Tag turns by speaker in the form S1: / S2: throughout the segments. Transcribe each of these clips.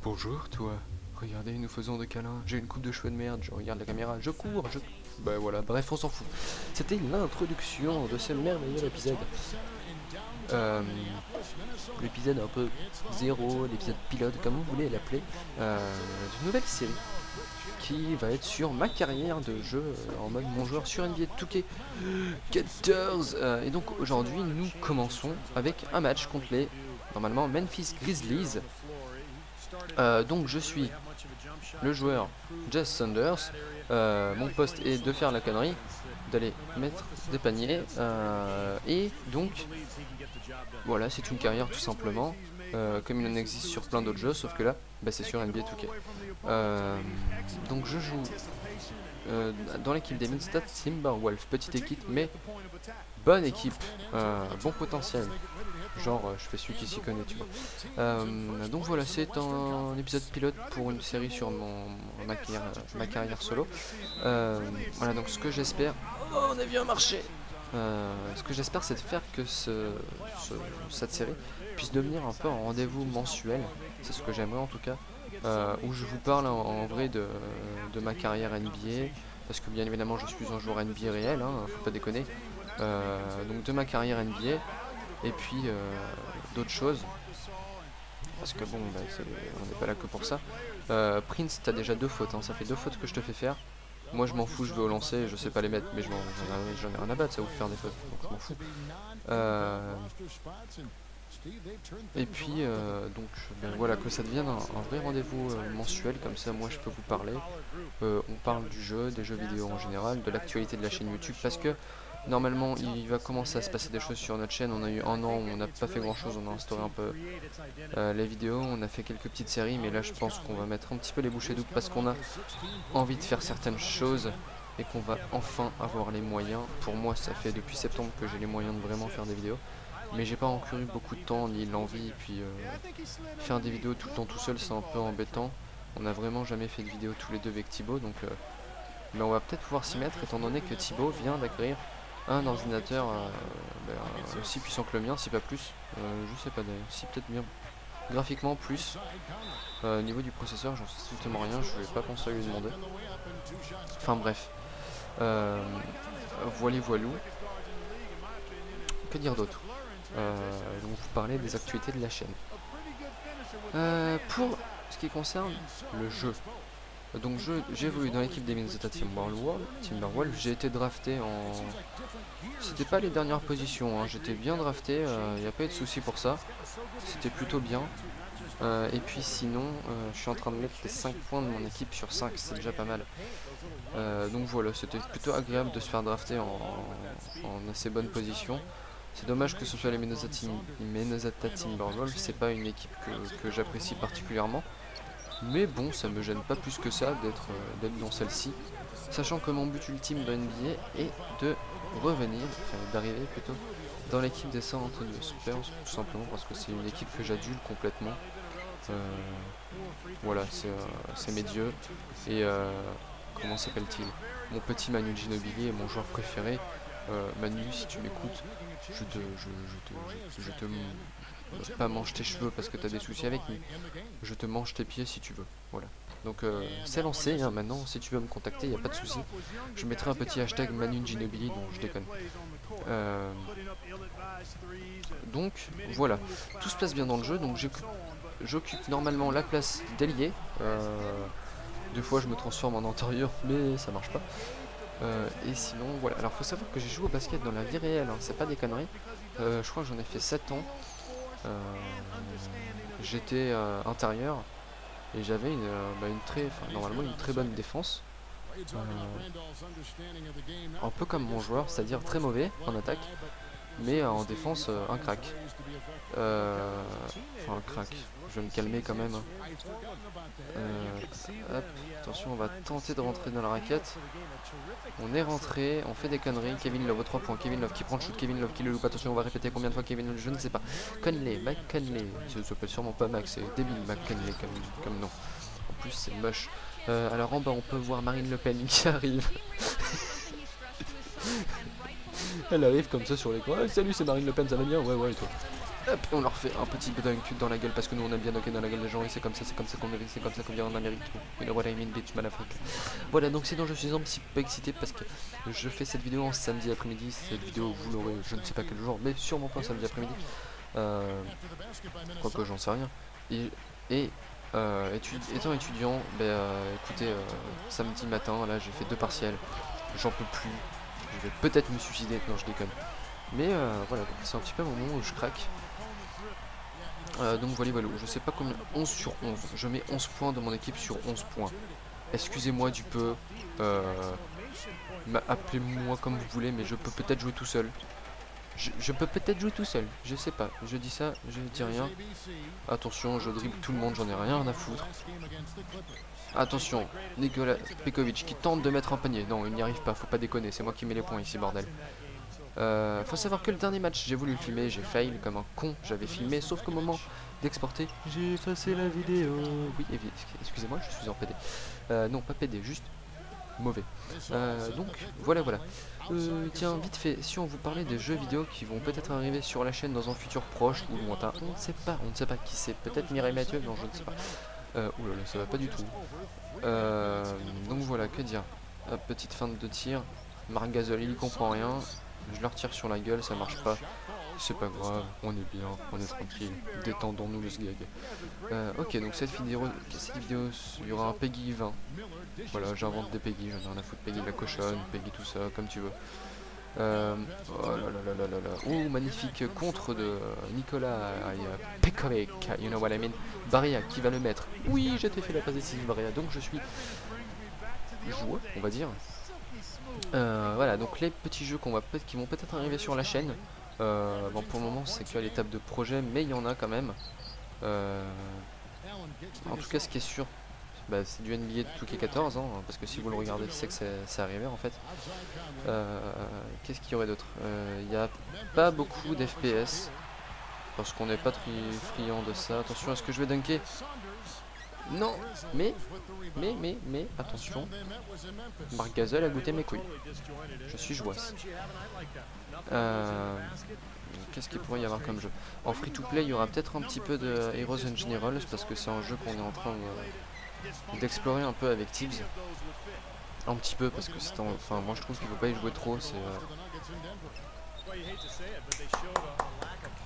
S1: Bonjour toi, regardez, nous faisons des câlins, j'ai une coupe de cheveux de merde, je regarde la caméra, je cours, Bah voilà, bref, on s'en fout. C'était l'introduction de ce merveilleux épisode. L'épisode un peu zéro, l'épisode pilote, comme vous voulez l'appeler, d'une nouvelle série qui va être sur ma carrière de jeu en mode mon joueur sur NBA 2K14. Et donc aujourd'hui nous commençons avec un match contre les normalement Memphis Grizzlies. Donc je suis le joueur Jazz Saunders. Mon poste est de faire la connerie, d'aller mettre des paniers. Et donc voilà, c'est une carrière tout simplement. Comme il en existe sur plein d'autres jeux, sauf que là, bah, c'est sur NBA 2K. Donc je joue dans l'équipe des Minnesota Timberwolves, petite équipe, mais bonne équipe, bon potentiel. Genre, je fais celui qui s'y connaît, tu vois. Donc voilà, c'est un épisode pilote pour une série sur ma carrière solo. Voilà, donc ce que j'espère... Oh, on a vu un marché. Ce que j'espère, c'est de faire que cette série puisse devenir un peu un rendez-vous mensuel. C'est ce que j'aimerais en tout cas. Où je vous parle en vrai de ma carrière NBA. Parce que bien évidemment, je suis un joueur NBA réel, hein, faut pas déconner. Donc de ma carrière NBA. Et puis d'autres choses. Parce que bon, bah, on n'est pas là que pour ça. Prince, t'as déjà 2 fautes, hein, ça fait 2 fautes que je te fais faire. Moi je m'en fous, je vais au lancer, je sais pas les mettre, mais j'en ai rien à battre, ça vous faire des fautes, donc je m'en fous. Et puis donc ben, voilà, que ça devienne un vrai rendez-vous mensuel, comme ça moi je peux vous parler. On parle du jeu, des jeux vidéo en général, de l'actualité de la chaîne YouTube, parce que normalement il va commencer à se passer des choses sur notre chaîne. On a eu un an où on n'a pas fait grand chose, on a instauré un peu les vidéos, on a fait quelques petites séries, mais là je pense qu'on va mettre un petit peu les bouchées doubles parce qu'on a envie de faire certaines choses et qu'on va enfin avoir les moyens. Pour moi ça fait depuis septembre que j'ai les moyens de vraiment faire des vidéos, mais j'ai pas encore eu beaucoup de temps ni l'envie, et puis faire des vidéos tout le temps tout seul c'est un peu embêtant. On a vraiment jamais fait de vidéo tous les deux avec Thibaut, donc mais on va peut-être pouvoir s'y mettre étant donné que Thibaut vient d'acquérir un ordinateur aussi puissant que le mien, si pas plus. Je sais pas d'ailleurs, si peut-être bien graphiquement plus. Au niveau du processeur, j'en sais strictement rien, je vais pas penser à lui demander. Enfin bref. Voilou. Que dire d'autre? Donc vous parlez des actualités de la chaîne. Pour ce qui concerne le jeu. Donc j'ai évolué dans l'équipe des Minnesota Timberwolves, j'ai été drafté en... C'était pas les dernières positions, hein. J'étais bien drafté, y a pas eu de souci pour ça. C'était plutôt bien. Et puis sinon, je suis en train de mettre les 5 points de mon équipe sur 5, c'est déjà pas mal. Donc voilà, c'était plutôt agréable de se faire drafter en assez bonne position. C'est dommage que ce soit les Minnesota Timberwolves, c'est pas une équipe que j'apprécie particulièrement. Mais bon, ça me gêne pas plus que ça d'être dans celle-ci. Sachant que mon but ultime de NBA est de revenir, enfin d'arriver plutôt, dans l'équipe des San Antonio Spurs, tout simplement parce que c'est une équipe que j'adule complètement. Voilà, c'est mes dieux. Et comment s'appelle-t-il? Mon petit Manu Ginobili est mon joueur préféré. Manu, si tu m'écoutes, je te pas mange tes cheveux parce que t'as des soucis avec, mais je te mange tes pieds si tu veux. Voilà. Donc c'est lancé, hein, maintenant si tu veux me contacter, y a pas de souci. Je mettrai un petit hashtag Manu Ginobili, donc je déconne. Donc voilà, tout se passe bien dans le jeu, donc j'occupe normalement la place d'ailier. Des fois je me transforme en intérieur, mais ça marche pas. Et sinon voilà, alors faut savoir que j'ai joué au basket dans la vie réelle, hein, c'est pas des conneries. Je crois que j'en ai fait 7 ans. J'étais intérieur et j'avais normalement une très bonne défense. Un peu comme mon joueur, c'est-à-dire très mauvais en attaque, mais en défense un crack. Enfin un crack, je vais me calmer quand même. Hop, attention, on va tenter de rentrer dans la raquette. On est rentré, on fait des conneries. Kevin Love au 3 points, Kevin Love qui prend le shoot, Kevin Love qui le loupe. Attention, on va répéter combien de fois Kevin Love, je ne sais pas. Mike Conley, ça s'appelle sûrement pas Mac, c'est débile Mike Conley comme nom. En plus c'est moche. Alors en bas on peut voir Marine Le Pen qui arrive. Elle arrive comme ça sur l'écran. Ah, salut, c'est Marine Le Pen, ça va bien? Ouais, ouais, et toi? Hop, on leur fait un petit dunk dans la gueule parce que nous on aime bien dunker dans la gueule des gens et c'est comme ça qu'on vient en Amérique. You know what I mean, bitch, motherfucker. Voilà, donc sinon je suis un petit peu excité parce que je fais cette vidéo en samedi après-midi. Cette vidéo, vous l'aurez, je ne sais pas quel jour, mais sûrement pas samedi après-midi. Quoique j'en sais rien. Et étant étudiant, écoutez, samedi matin, là j'ai fait 2 partiels, j'en peux plus, je vais peut-être me suicider, non je déconne. Mais voilà, c'est un petit peu un moment où je craque. Donc voilà, je sais pas combien, 11 sur 11, je mets 11 points de mon équipe sur 11 points. Excusez-moi du peu, appelez-moi comme vous voulez, mais je peux peut-être jouer tout seul. Je peux peut-être jouer tout seul, je sais pas, je dis ça, je dis rien. Attention, je dribble tout le monde, j'en ai rien à foutre. Attention, Nikola Pekovic qui tente de mettre un panier. Non, il n'y arrive pas, faut pas déconner, c'est moi qui mets les points ici, bordel. Faut savoir que le dernier match, j'ai voulu le filmer, j'ai fail comme un con, j'avais filmé, sauf qu'au moment d'exporter, j'ai effacé la vidéo. Oui, excusez-moi, je suis en PD. Non, pas PD, juste mauvais. Donc, voilà. Tiens, vite fait, si on vous parlait des jeux vidéo qui vont peut-être arriver sur la chaîne dans un futur proche ou lointain, on ne sait pas qui c'est, peut-être Mireille Mathieu, non, je ne sais pas. Oulala, ça va pas du tout. Donc voilà, que dire. Petite feinte de tir, Marc Gasol, il y comprend rien. Je leur tire sur la gueule, ça marche pas. C'est pas grave, on est bien, on est tranquille. Détendons-nous de ce gag. Ok, donc cette vidéo, il y aura un Peggy 20. Voilà, j'invente des Peggy, j'en ai rien à foutre. Peggy la cochonne, Peggy tout ça, comme tu veux. Oh là là. Oh, magnifique contre de Nikola Pekovic, you know what I mean. Baria qui va le mettre. Oui, j'ai fait la passe décisive, Baria. Donc je suis joueur, on va dire. Voilà, donc les petits jeux qui vont peut-être arriver sur la chaîne. Bon, pour le moment, c'est qu'à l'étape de projet, mais il y en a quand même. En tout cas, ce qui est sûr, c'est du NBA de 2K14, hein, parce que si vous le regardez, c'est que c'est arrivé en fait. Qu'est-ce qu'il y aurait d'autre? Il n'y a pas beaucoup d'FPS, parce qu'on n'est pas très friand de ça. Attention, est-ce que je vais dunker? Non, mais, attention, Marc Gasol a goûté mes couilles. Je suis jouasse. Qu'est-ce qu'il pourrait y avoir comme jeu? En free-to-play, il y aura peut-être un petit peu de Heroes and Generals, parce que c'est un jeu qu'on est en train d'explorer un peu avec Tibbs. Un petit peu, parce que c'est enfin, moi je trouve qu'il ne faut pas y jouer trop. C'est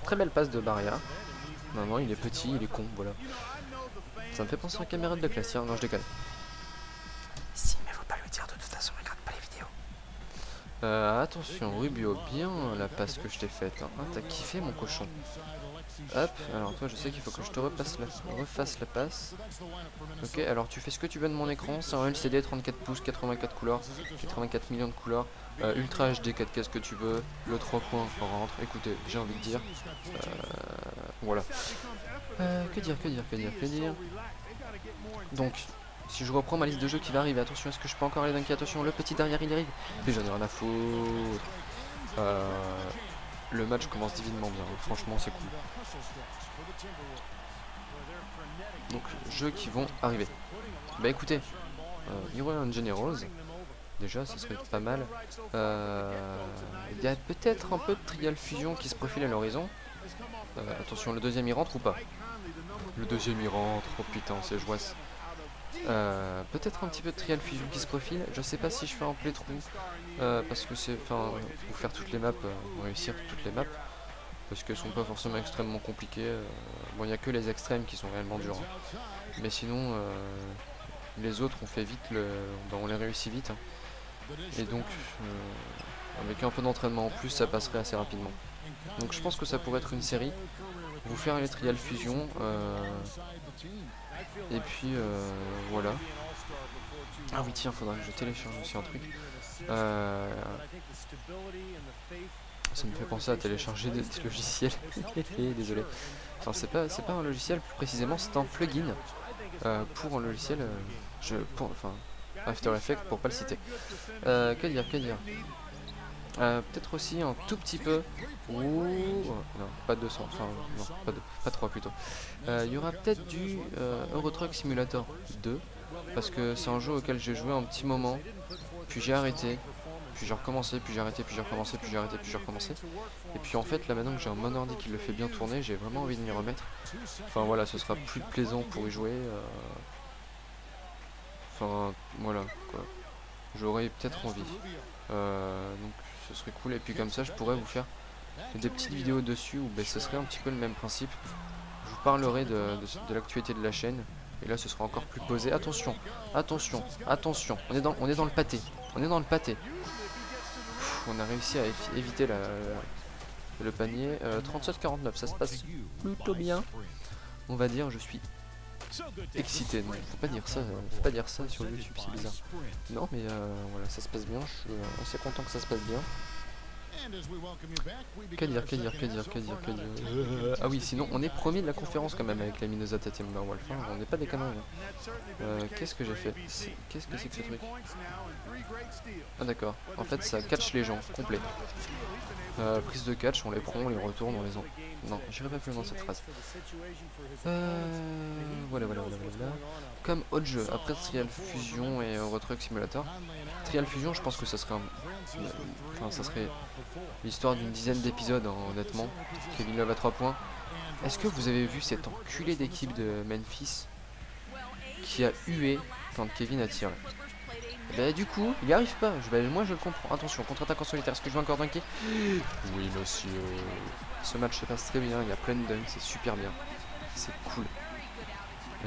S1: très belle passe de Baria. Non, il est petit, il est con, voilà. Ça me fait penser à un camarade de classe, tiens, non je déconne. Si, mais faut pas lui dire, de toute façon, regarde pas les vidéos. Attention, Rubio, bien la passe que je t'ai faite. Hein. T'as kiffé mon cochon. Hop, alors toi je sais qu'il faut que je te refasse la passe. Ok, alors tu fais ce que tu veux de mon écran, c'est un LCD 34 pouces, 84 couleurs, 84 millions de couleurs, Ultra HD 4K ce que tu veux, le 3 points rentre, écoutez, j'ai envie de dire. Voilà. Que dire. Donc, si je reprends ma liste de jeux qui va arriver, attention, est-ce que je peux encore aller dunker? Attention, le petit derrière il arrive. Mais j'en ai rien à foutre. Le match commence divinement bien, franchement c'est cool. Donc, jeux qui vont arriver. Bah écoutez, Heroes and Generals, déjà ce serait pas mal. Il y a peut-être un peu de Trial Fusion qui se profile à l'horizon. Attention, le deuxième il rentre ou pas? Le deuxième il rentre, oh putain c'est joyeux. Peut-être un petit peu de Trial Fusion qui se profile. Je sais pas si je fais un playthrough parce que c'est, enfin, pour faire toutes les maps, réussir toutes les maps, parce qu'elles sont pas forcément extrêmement compliquées. Bon, il n'y a que les extrêmes qui sont réellement durs, hein. Mais sinon les autres on fait vite, on les réussit vite, hein. Et donc avec un peu d'entraînement en plus ça passerait assez rapidement. Donc je pense que ça pourrait être une série, vous faire les Trial Fusion, et puis voilà. Ah oui tiens, faudra que je télécharge aussi un truc. Ça me fait penser à télécharger des logiciels. Désolé. Enfin c'est pas un logiciel, plus précisément c'est un plugin pour un logiciel, enfin After Effects pour pas le citer. Que dire. Peut-être aussi un tout petit peu. Non, pas 200, enfin non, pas 3 plutôt. Il y aura peut-être du Euro Truck Simulator 2, parce que c'est un jeu auquel j'ai joué un petit moment, puis j'ai arrêté. puis j'ai recommencé, puis j'ai arrêté, puis j'ai recommencé, puis j'ai arrêté, puis j'ai recommencé. Et puis en fait là maintenant que j'ai un mon ordi qui le fait bien tourner, j'ai vraiment envie de m'y remettre. Enfin voilà, ce sera plus plaisant pour y jouer. Enfin voilà quoi. J'aurais peut-être envie. Donc ce serait cool. Et puis comme ça je pourrais vous faire des petites vidéos dessus où ben, ce serait un petit peu le même principe. Je vous parlerai de l'actualité de la chaîne. Et là ce sera encore plus posé. Attention, attention, attention. On est dans le pâté. On est dans le pâté. On a réussi à éviter le panier. 37-49, ça se passe plutôt bien. On va dire, je suis excité. Non, faut pas dire ça sur YouTube, c'est bizarre. Non mais voilà, ça se passe bien. Je suis assez content que ça se passe bien. Que dire ah oui, sinon on est premier de la conférence quand même avec la Minnesota Timberwolves. Enfin, on n'est pas des canons. Qu'est-ce que j'ai fait? Qu'est-ce que c'est que ce truc? Ah d'accord, en fait ça catch les gens, complet. Prise de catch, on les prend, on les retourne, on les en... Non, j'irai pas plus loin dans cette phrase. Voilà. Comme autre jeu, après Trial Fusion et Euro Truck Simulator. Trial Fusion, je pense que ça serait ça serait l'histoire d'une dizaine d'épisodes, hein, honnêtement. Kevin Love à 3 points. Est-ce que vous avez vu cet enculé d'équipe de Memphis qui a hué quand Kevin a tiré? Bah du coup, il n'y arrive pas. Moi je le comprends. Attention, contre-attaque en solitaire. Est-ce que je vais encore dunker? Oui monsieur. Ce match se passe très bien. Il y a plein de dunks. C'est super bien. C'est cool.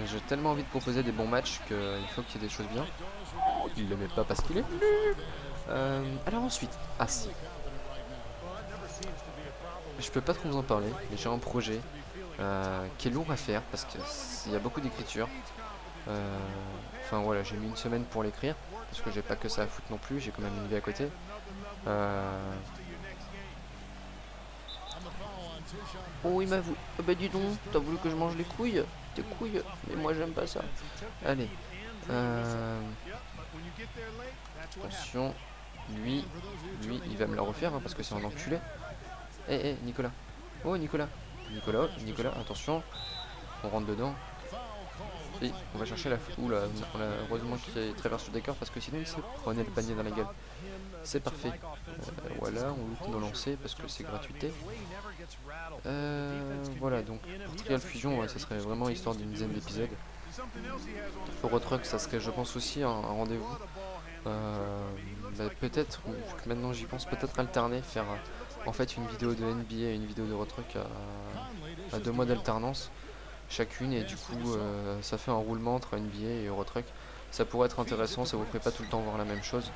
S1: J'ai tellement envie de proposer des bons matchs qu'il faut qu'il y ait des choses bien. Il le met pas parce qu'il est nul. Alors ensuite, ah si. Je peux pas trop vous en parler, mais j'ai un projet qui est lourd à faire parce qu'il y a beaucoup d'écriture. Enfin voilà, j'ai mis une semaine pour l'écrire parce que j'ai pas que ça à foutre non plus, j'ai quand même une vie à côté. Oh il m'a voulu. Oh, bah dis donc, t'as voulu que je mange les couilles? Tes couilles? Mais moi j'aime pas ça. Allez. Attention. Lui, il va me la refaire hein, parce que c'est un enculé. Eh Nicolas. Oh Nicolas, attention. On rentre dedans. Et on va chercher la foule. Heureusement qu'il traverse le décor parce que sinon il se prenait le panier dans la gueule. C'est parfait. Voilà, on loupe nos lancers parce que c'est gratuité. Voilà, donc pour Trial Fusion, ouais, ça serait vraiment histoire d'une dizaine d'épisodes. Euro Truck, ça serait, je pense, aussi un rendez-vous. Peut-être, maintenant j'y pense, peut-être alterner, faire en fait une vidéo de NBA et une vidéo d'Euro Truck à 2 mois d'alternance chacune, et du coup ça fait un roulement entre NBA et Euro Truck. Ça pourrait être intéressant, ça vous ferait pas tout le temps voir la même chose.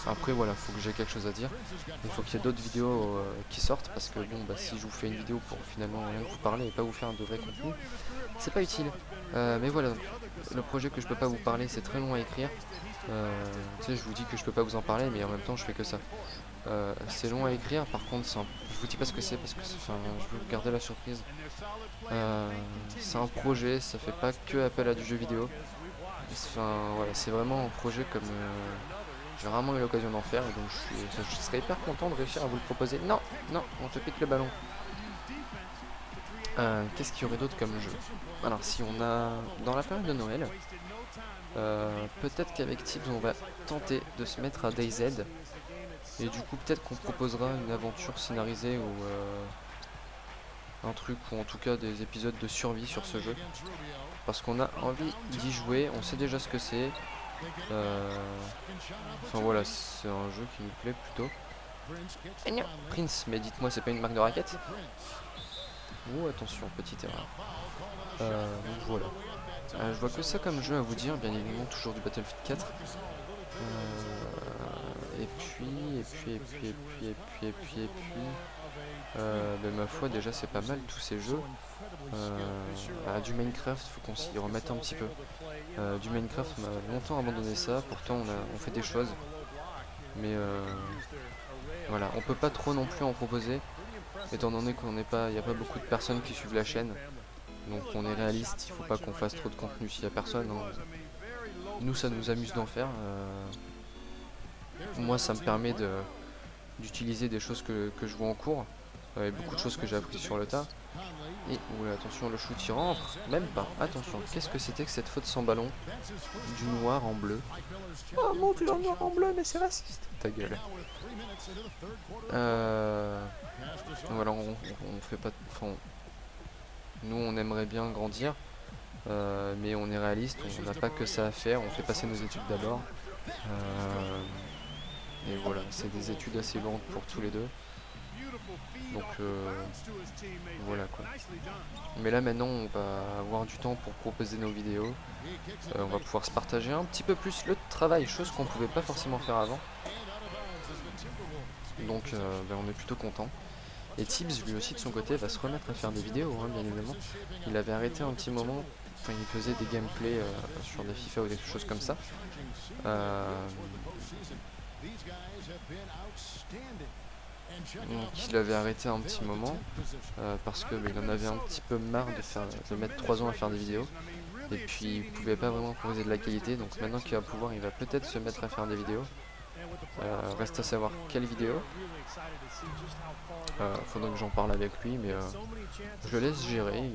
S1: Après voilà, faut que j'ai quelque chose à dire. Il faut qu'il y ait d'autres vidéos qui sortent parce que bon si je vous fais une vidéo pour finalement rien vous parler et pas vous faire de vrai contenu, c'est pas utile. Mais voilà, le projet que je peux pas vous parler, c'est très long à écrire. Tu sais, je vous dis que je peux pas vous en parler, mais en même temps je fais que ça. C'est long à écrire, par contre je vous dis pas ce que c'est parce que je veux garder la surprise. C'est un projet, ça fait pas que appel à du jeu vidéo. Voilà, c'est vraiment un projet comme j'ai rarement eu l'occasion d'en faire, et donc je serais hyper content de réussir à vous le proposer. Non, on te pique le ballon. Qu'est-ce qu'il y aurait d'autre comme jeu? Alors si on a dans la période de Noël, peut-être qu'avec Tibbs on va tenter de se mettre à DayZ. Et du coup peut-être qu'on proposera une aventure scénarisée ou un truc, ou en tout cas des épisodes de survie sur ce jeu. Parce qu'on a envie d'y jouer, on sait déjà ce que c'est. Enfin voilà, c'est un jeu qui nous plaît plutôt. Prince, mais dites-moi, c'est pas une marque de raquette? Oh attention, petite erreur. Donc voilà. Je vois que ça comme jeu à vous dire, bien évidemment toujours du Battlefield 4. Et puis ma foi déjà c'est pas mal tous ces jeux. Du Minecraft, faut qu'on s'y remette un petit peu. Du Minecraft, on a longtemps abandonné ça, pourtant on fait des choses. Mais voilà, on peut pas trop non plus en proposer, étant donné qu'il n'y a pas beaucoup de personnes qui suivent la chaîne. Donc on est réaliste, il faut pas qu'on fasse trop de contenu s'il y a personne. Hein. Nous ça nous amuse d'en faire. Moi ça me permet d'utiliser des choses que je vois en cours. Et beaucoup de choses que j'ai appris sur le tas. Et oula, attention, le shoot il rentre. Même pas. Attention, qu'est-ce que c'était que cette faute sans ballon? Du noir en bleu. Oh mon dieu, le noir en bleu, mais c'est raciste. Ta gueule. Voilà, on fait pas. Enfin, nous, on aimerait bien grandir, mais on est réaliste. On n'a pas que ça à faire. On fait passer nos études d'abord. Et voilà, c'est des études assez lourdes pour tous les deux. Donc voilà quoi. Mais là maintenant on va avoir du temps pour proposer nos vidéos. On va pouvoir se partager un petit peu plus le travail, chose qu'on pouvait pas forcément faire avant. Donc on est plutôt content. Et Tibbs lui aussi de son côté va se remettre à faire des vidéos, hein, bien évidemment. Il avait arrêté un petit moment, enfin il faisait des gameplays sur des FIFA ou des choses comme ça. Donc il avait arrêté un petit moment parce que il en avait un petit peu marre de mettre 3 ans à faire des vidéos. Et puis il pouvait pas vraiment proposer de la qualité, donc maintenant qu'il va pouvoir, il va peut-être se mettre à faire des vidéos. Reste à savoir quelle vidéo. Faudrait que j'en parle avec lui, mais je le laisse gérer.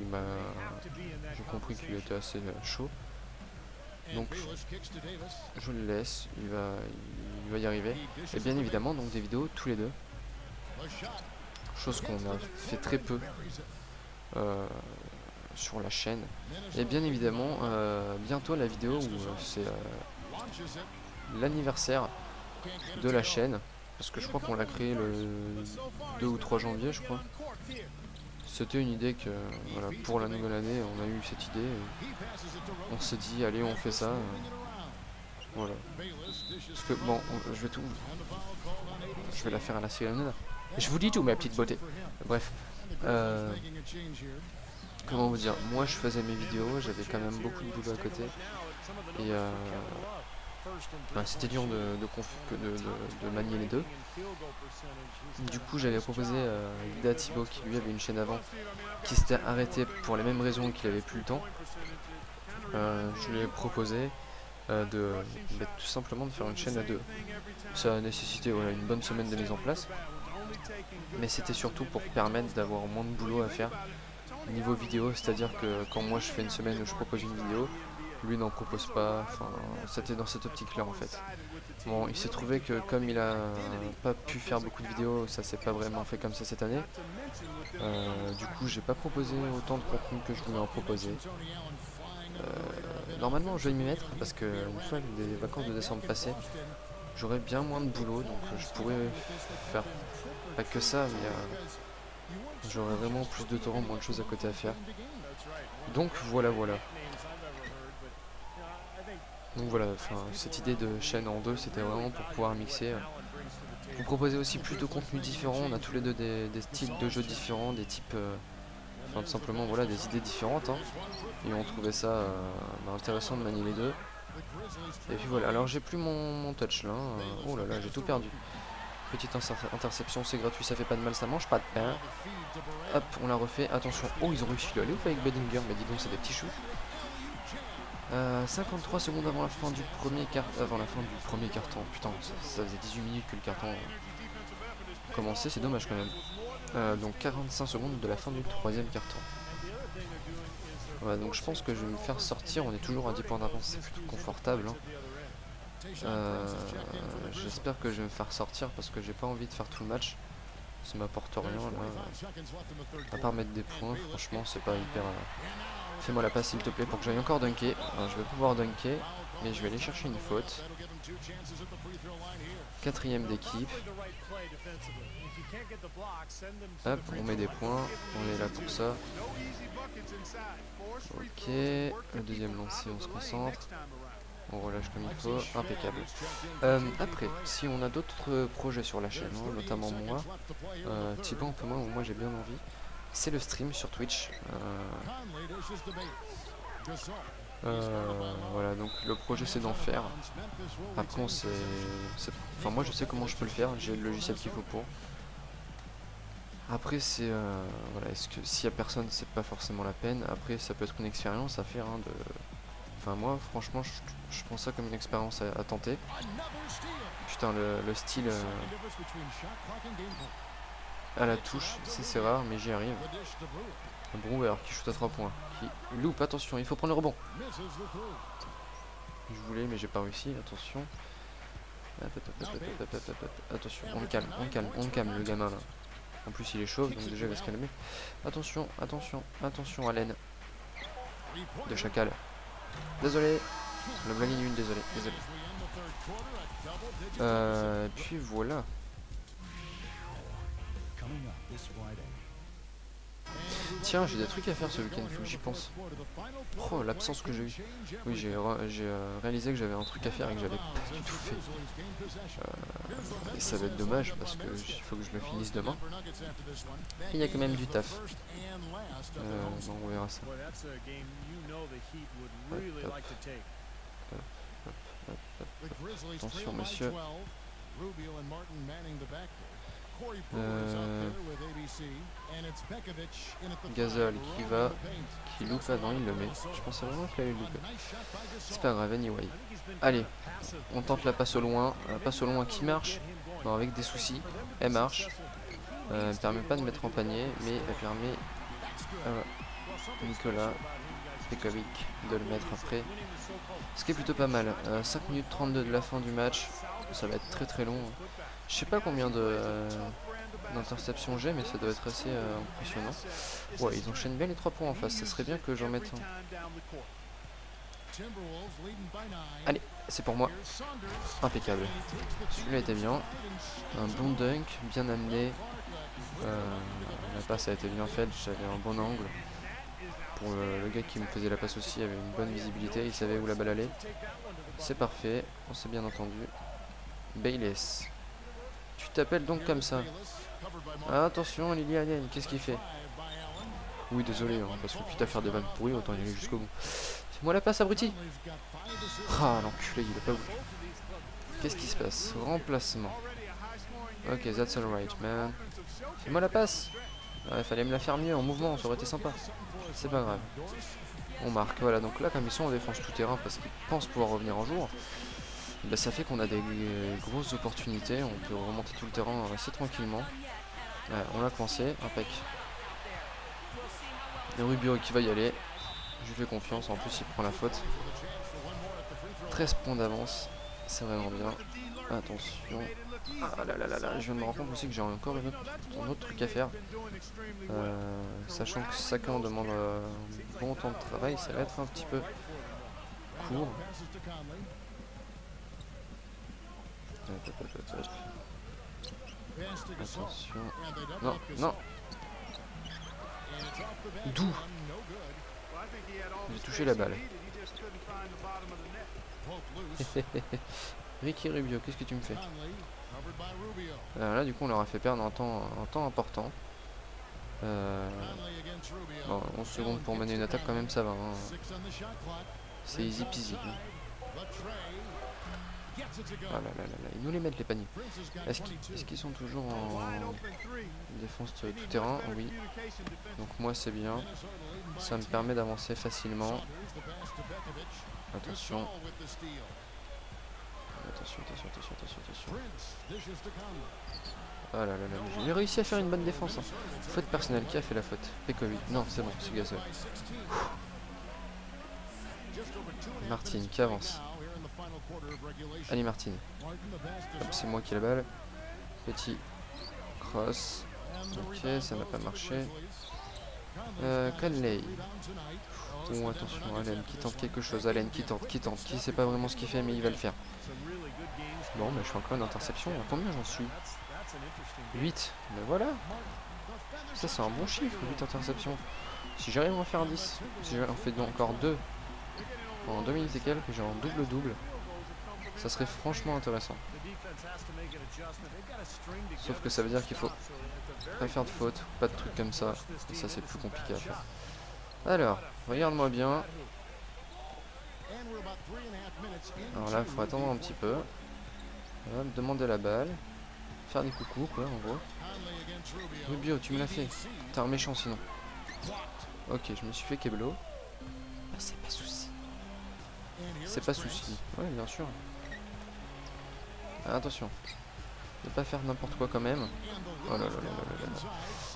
S1: J'ai compris qu'il était assez chaud. Donc je le laisse, il va y arriver. Et bien évidemment donc des vidéos tous les deux. Chose qu'on a fait très peu sur la chaîne. Et bien évidemment bientôt la vidéo où c'est l'anniversaire de la chaîne. Parce que je crois qu'on l'a créé le 2 ou 3 janvier je crois. C'était une idée que voilà, pour la nouvelle année on a eu cette idée. On s'est dit allez on fait ça. Voilà. Parce que bon, je vais la faire à la sirène. Je vous dis tout, ma petite beauté. Bref. Comment vous dire? Moi, je faisais mes vidéos, j'avais quand même beaucoup de boulot à côté. Et c'était dur de manier les deux. Du coup, j'avais proposé l'idée à Thibaut, qui lui avait une chaîne avant, qui s'était arrêtée pour les mêmes raisons qu'il avait plus le temps. Je lui ai proposé tout simplement de faire une chaîne à deux. Ça a nécessité une bonne semaine de mise en place, mais c'était surtout pour permettre d'avoir moins de boulot à faire niveau vidéo, c'est-à-dire que quand moi je fais une semaine où je propose une vidéo, lui n'en propose pas, enfin c'était dans cette optique là en fait. Bon, il s'est trouvé que comme il a pas pu faire beaucoup de vidéos, ça s'est pas vraiment fait comme ça cette année. Du coup j'ai pas proposé autant de contenu que je voulais en proposer. Normalement je vais m'y mettre parce que une fois les vacances de décembre passées, j'aurai bien moins de boulot, donc je pourrais faire pas que ça, mais j'aurai vraiment plus de temps, moins de choses à côté à faire. Donc voilà. Donc voilà, cette idée de chaîne en deux, c'était vraiment pour pouvoir mixer. Vous proposer aussi plus de contenus différents, on a tous les deux des styles de jeux différents, des types... tout simplement voilà, des idées différentes, hein. Et on trouvait ça intéressant de manier les deux. Et puis voilà, alors j'ai plus mon touch là, oh là là, j'ai tout perdu. Petite interception, c'est gratuit, ça fait pas de mal, ça mange pas de pain. Hop, on l'a refait, attention. Oh, ils ont réussi à aller ou pas avec Bedinger? Mais dis donc, c'est des petits choux. 53 secondes avant la fin du premier carton. Putain, ça faisait 18 minutes que le carton commençait, c'est dommage quand même. Donc 45 secondes de la fin du troisième carton. Voilà, donc je pense que je vais me faire sortir, on est toujours à 10 points d'avance, c'est plutôt confortable, hein. J'espère que je vais me faire sortir parce que j'ai pas envie de faire tout le match. Ça m'apporte rien là. À part mettre des points, franchement c'est pas hyper... Fais-moi la passe s'il te plaît pour que j'aille encore dunker. Alors, je vais pouvoir dunker, mais je vais aller chercher une faute. 4ème d'équipe. Hop, on met des points, on est là pour ça. Ok, le deuxième lancé, on se concentre. On relâche comme il faut, impeccable. Après, si on a d'autres projets sur la chaîne, hein, notamment moi, Thibaut un peu moins, moi j'ai bien envie, c'est le stream sur Twitch. Voilà, donc le projet c'est d'en faire. Après moi je sais comment je peux le faire, j'ai le logiciel qu'il faut pour. Après c'est voilà, est-ce que s'il y a personne c'est pas forcément la peine. Après ça peut être une expérience à faire, hein, Enfin moi franchement je prends ça comme une expérience à tenter. Putain le style à la touche, c'est rare, mais j'y arrive. Brewer qui shoot à 3 points, qui loupe, attention, il faut prendre le rebond. Je voulais, mais j'ai pas réussi, attention. Attention, on le calme, le gamin là. En plus, il est chauve, donc déjà il va se calmer. Attention, Allen. De Chacal. Désolé. Le blague est nul, désolé. Puis voilà. Tiens, j'ai des trucs à faire ce week-end, faut que j'y pense. Oh, l'absence que j'ai eue. Oui, j'ai réalisé que j'avais un truc à faire et que j'avais pas du tout fait. Et ça va être dommage parce que il faut que je le finisse demain. Et il y a quand même du taf. Bon, on verra ça. Attention, monsieur. Gasol qui loupe, ah non, il le met. Je pensais vraiment qu'il allait le louper. C'est pas grave, anyway. Allez, on tente la passe au loin. La passe au loin qui marche. Non, avec des soucis. Elle marche. Elle ne permet pas de mettre en panier, mais elle permet à Nicolas Pekovic de le mettre après. Ce qui est plutôt pas mal. 5 minutes 32 de la fin du match. Ça va être très très long. Je sais pas combien d'interceptions j'ai, mais ça doit être assez impressionnant. Ouais, ils enchaînent bien les 3 points en face. Ça serait bien que j'en mette un. Allez, c'est pour moi. Impeccable. Celui-là était bien. Un bon dunk, bien amené. La passe a été bien faite. J'avais un bon angle. Pour le gars qui me faisait la passe aussi, avait une bonne visibilité. Il savait où la balle allait. C'est parfait. On s'est bien entendu. Bayless. Tu t'appelles donc comme ça. Ah, attention, Lily Allen, qu'est-ce qu'il fait? Oui, désolé, hein, parce que quitte à faire des vannes pourries, autant y aller jusqu'au bout. Fais-moi la passe, abruti. Ah, l'enculé, il a pas voulu. Qu'est-ce qui se passe? Remplacement. Ok, that's alright, man. Fais-moi la passe. Il fallait me la faire mieux en mouvement, ça aurait été sympa. C'est pas grave. On marque, voilà, donc là, comme ils sont en défense tout terrain parce qu'ils pensent pouvoir revenir un jour, bah, ça fait qu'on a des grosses opportunités, on peut remonter tout le terrain assez tranquillement. On l'a coincé, impec. Et Rubio qui va y aller, je lui fais confiance, en plus il prend la faute. 13 points d'avance, c'est vraiment bien. Attention. Ah là là là là, je viens de me rendre compte aussi que j'ai encore un autre truc à faire. Sachant que chacun demande un bon temps de travail, ça va être un petit peu court. Attention. Non, non. D'où? J'ai touché la balle. Ricky Rubio, qu'est-ce que tu me fais? Alors là, du coup, on leur a fait perdre un temps important. Bon, 11 secondes pour mener une attaque, quand même, ça va. Hein. C'est easy peasy. Ah là là là là, ils nous les mettent les paniers. Est-ce qu'ils sont toujours en défense tout terrain? Oui. Donc moi c'est bien. Ça me permet d'avancer facilement. Attention. Attention. Ah là là là, j'ai réussi à faire une bonne défense. Hein. Faute personnelle, qui a fait la faute? Pekovic. Non, c'est bon, c'est Gasol. Martin qui avance. Allez Martin. C'est moi qui ai la balle. Petit cross. Ok, ça n'a pas marché. Conley. Oh attention, Allen qui tente quelque chose. Allen qui tente. Qui sait pas vraiment ce qu'il fait mais il va le faire. Bon, mais je fais encore une interception. Combien j'en suis? 8. Ben voilà. Ça c'est un bon chiffre, 8 interceptions. Si j'arrive à en faire 10, si j'en fais encore 2 en 2 minutes et quelques, j'ai un double-double. Ça serait franchement intéressant. Sauf que ça veut dire qu'il faut pas faire de faute, pas de trucs comme ça. Et ça c'est plus compliqué à faire. Alors, regarde-moi bien. Alors là, il faut attendre un petit peu. Voilà, demander la balle. Faire des coucous quoi en gros. Rubio, tu me l'as fait. T'es un méchant sinon. Ok, je me suis fait Keblo. Ah, c'est pas souci. C'est pas souci. Ouais, bien sûr. Ah, attention. Ne pas faire n'importe quoi quand même. Oh là là là là là là.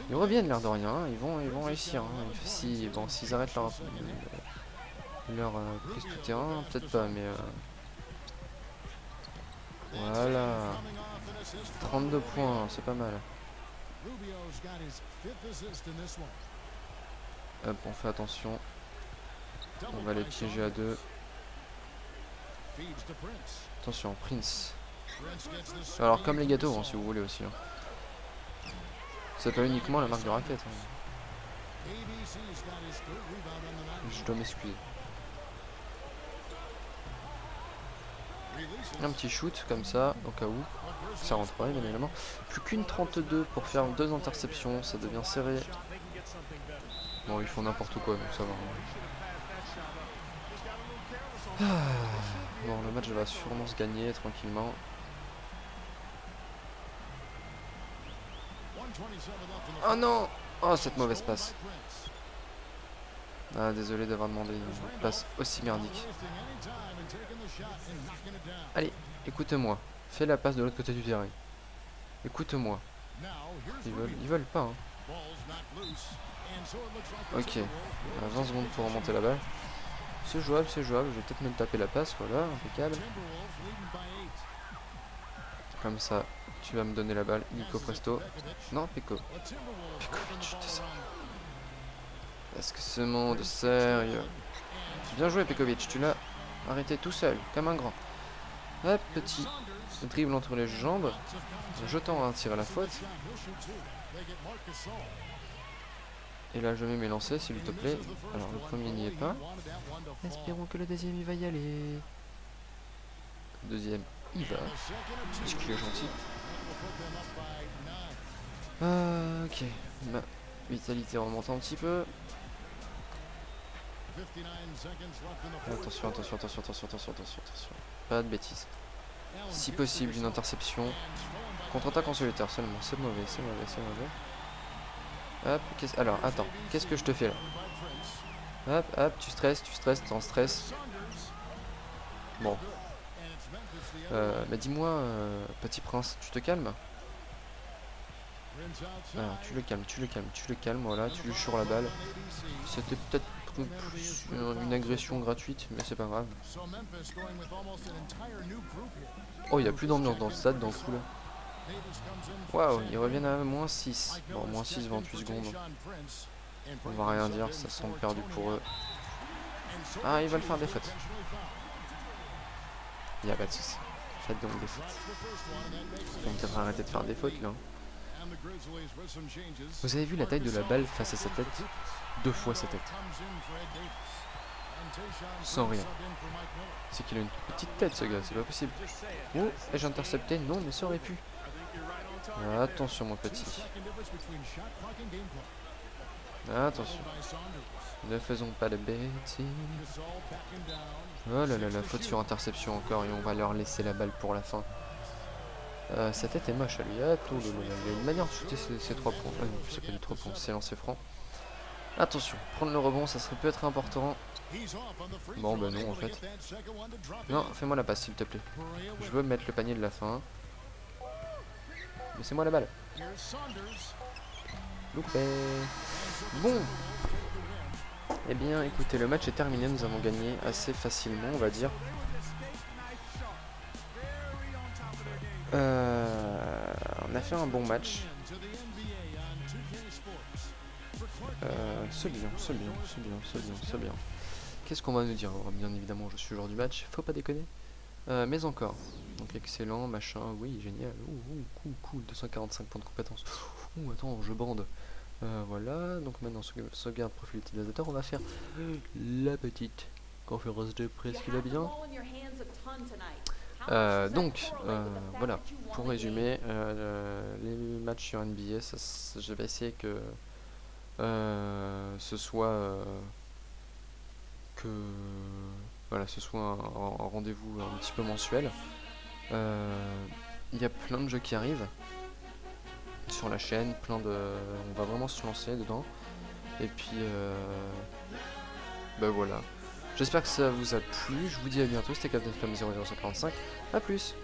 S1: Ils reviennent l'air de rien, ils vont réussir. Hein. Si, bon, s'ils arrêtent leur prise tout terrain, peut-être pas, mais voilà. 32 points, c'est pas mal. Hop, on fait attention. On va les piéger à deux. Attention, Prince. Alors comme les gâteaux, hein, si vous voulez aussi. Hein. C'est pas uniquement la marque de raquette. Hein. Je dois m'excuser. Un petit shoot comme ça, au cas où. Ça rentrerait bien évidemment. Plus qu'une 32 pour faire 2 interceptions, ça devient serré. Bon, ils font n'importe quoi, donc ça va. Bon, le match va sûrement se gagner tranquillement. Oh non! Oh, cette mauvaise passe. Ah, désolé d'avoir demandé une passe aussi merdique. Allez, écoute-moi. Fais la passe de l'autre côté du terrain. Écoute-moi. Ils veulent pas. Hein. Ok. 20 secondes pour remonter la balle. C'est jouable, c'est jouable. Je vais peut-être même taper la passe. Voilà, impeccable. Comme ça, tu vas me donner la balle. Nico Presto. Non, Peko. Pekovic, ça. Est-ce que ce monde est sérieux? Bien joué, Pekovic. Tu l'as arrêté tout seul, comme un grand. Hop, petit dribble entre les jambes. Jetant un tir à la faute. Et là, je mets mes lancers, s'il te plaît. Alors, le premier n'y est pas. Espérons que le deuxième, il va y aller. Le deuxième, il va. Est-ce qu'il est gentil? Ok. Ma vitalité remonte un petit peu. Attention, attention, attention, attention, attention, attention, attention. Pas de bêtises. Si possible, une interception. Contre-attaque en solitaire seulement. C'est mauvais, c'est mauvais, c'est mauvais. Hop, alors, attends. Qu'est-ce que je te fais là? Hop, hop, tu stresses, t'es en stress. Bon. Mais dis-moi, petit prince, tu te calmes? Alors, tu le calmes, voilà, tu lui chures la balle. C'était peut-être plus une agression gratuite, mais c'est pas grave. Oh, il n'y a plus d'ambiance dans le stade, dans le coup là. Waouh, ils reviennent à moins 6. Bon, moins 6, 28 secondes. On va rien dire, ça semble perdu pour eux. Ah, ils veulent faire des fautes. Il n'y a pas de souci. Faites donc des fautes. On peut peut-être arrêter de faire des fautes là. Vous avez vu la taille de la balle face à sa tête? 2 fois sa tête. Sans rien. C'est qu'il a une petite tête ce gars, c'est pas possible. Oh, ai-je intercepté? Non, mais ça aurait pu. Attention mon petit. Attention. Ne faisons pas de bêtises. Oh là là là, faute sur interception encore et on va leur laisser la balle pour la fin. Sa tête est moche à lui. Ah, il y a une manière de shooter ces 3 points. C'est pas du 3 points, c'est lancer franc. Attention, prendre le rebond, ça serait peut-être important. Bon, bah non en fait. Non, fais-moi la passe s'il te plaît. Je veux mettre le panier de la fin. Laissez-moi la balle. Loupé. Bon. Eh bien, écoutez, le match est terminé. Nous avons gagné assez facilement, on va dire. On a fait un bon match. C'est bien. Qu'est-ce qu'on va nous dire? Bien évidemment, je suis le joueur du match. Faut pas déconner. Mais encore. Donc excellent, machin, oui, génial. Cool, 245 points de compétence. Attends, je bande. Voilà, donc maintenant, sauvegarde profil utilisateur. On va faire la petite conférence de presse qui va bien. Voilà, pour résumer, les matchs sur NBA, je vais essayer que ce soit ce soit un rendez-vous un petit peu mensuel. Il y a plein de jeux qui arrivent sur la chaîne, on va vraiment se lancer dedans. Et puis voilà. J'espère que ça vous a plu. Je vous dis à bientôt. C'était Captain Flamme 00145. A plus.